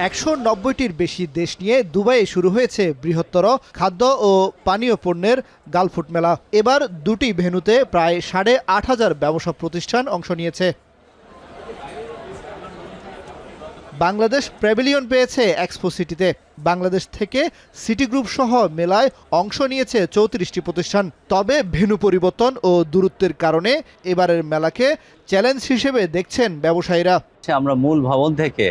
১৯০টির বেশি দেশ নিয়ে দুবাইয়ে শুরু হয়েছে বৃহত্তর খাদ্য ও পানীয় পণ্যের গালফুট মেলা। এবার দুটি ভেন্যুতে প্রায় ৮,৫০০ ব্যবসা প্রতিষ্ঠান অংশ নিয়েছে। বাংলাদেশ প্যাভিলিয়ন পেয়েছে এক্সপো সিটিতে। বাংলাদেশ থেকে সিটি গ্রুপ সহ মেলায় অংশ নিয়েছে ৩৪টি প্রতিষ্ঠান। তবে ভেন্যু পরিবর্তন ও দূরত্বের কারণে এবারের মেলাকে চ্যালেঞ্জ হিসেবে দেখছেন ব্যবসায়ীরা। আমরা মূল ভবন থেকে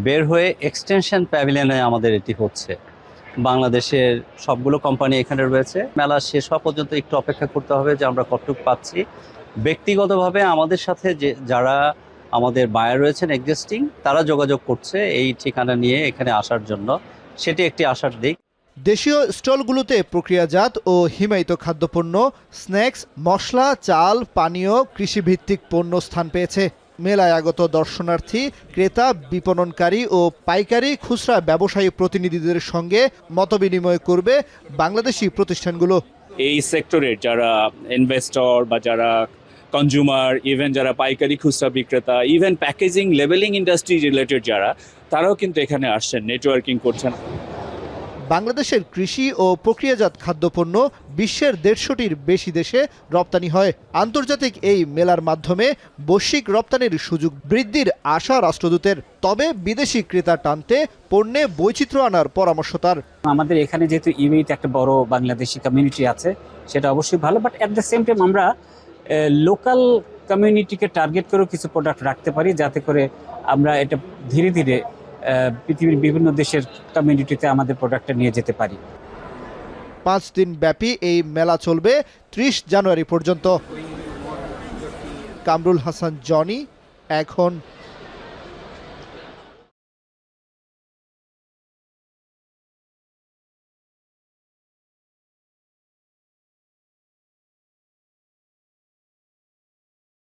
বের হয়ে এক্সটেনশন প্যাভিলিয়নে আমাদের এটি হচ্ছে। বাংলাদেশের সবগুলো কোম্পানি এখানে রয়েছে। মেলা শেষ হওয়া পর্যন্ত একটু অপেক্ষা করতে হবে যে আমরা কতটুকু পাচ্ছি। ব্যক্তিগতভাবে আমাদের সাথে যারা আমাদের বায়ার রয়েছেন এক্সিস্টিং, তারা যোগাযোগ করছে এই ঠিকানা নিয়ে এখানে আসার জন্য। সেটি একটি আশার দিক। দেশীয় স্টলগুলোতে প্রক্রিয়াজাত ও হিমায়িত খাদ্যপণ্য, স্ন্যাক্স, মশলা, চাল, পানীয়, কৃষিভিত্তিক পণ্য স্থান পেয়েছে। মেলায় আগত দর্শনার্থী, ক্রেতা, বিপণনকারী ও পাইকারি খুচরা ব্যবসায়ী প্রতিনিধিদের সঙ্গে মতবিনিময় করবে বাংলাদেশি প্রতিষ্ঠানগুলো। এই সেক্টরের যারা ইনভেস্টর বা যারা কনজিউমার, ইভেন যারা পাইকারি খুচরা বিক্রেতা, even packaging labelling industry related যারা, তারাও কিন্তু এখানে আসছেন, নেটওয়ার্কিং করছেন। বাংলাদেশের কৃষি ও প্রক্রিয়াজাত খাদ্যপণ্য বিশ্বের ১৫০টির বেশি দেশে রপ্তানি হয়। আন্তর্জাতিক এই মেলার মাধ্যমে বৈশ্বিক রপ্তানির সুযোগ বৃদ্ধির আশা রাষ্ট্রদূতের। তবে বিদেশি ক্রেতা টানতে পণ্যে বৈচিত্র্য আনার পরামর্শ তার। আমাদের এখানে যেহেতু ইউএইতে একটা বড় বাংলাদেশি কমিউনিটি আছে, সেটা অবশ্যই ভালো, but at the same time আমরা লোকাল কমিউনিটিকে টার্গেট করেও কিছু প্রোডাক্ট রাখতে পারি, যাতে করে আমরা এটা ধীরে ধীরে পৃথিবীর বিভিন্ন দেশের কমিউনিটিতে আমাদের প্রোডাক্টটা নিয়ে যেতে পারি। ৫ দিন ব্যাপী এই মেলা চলবে ৩০ জানুয়ারি পর্যন্ত। কামরুল হাসান, জনি, এখন।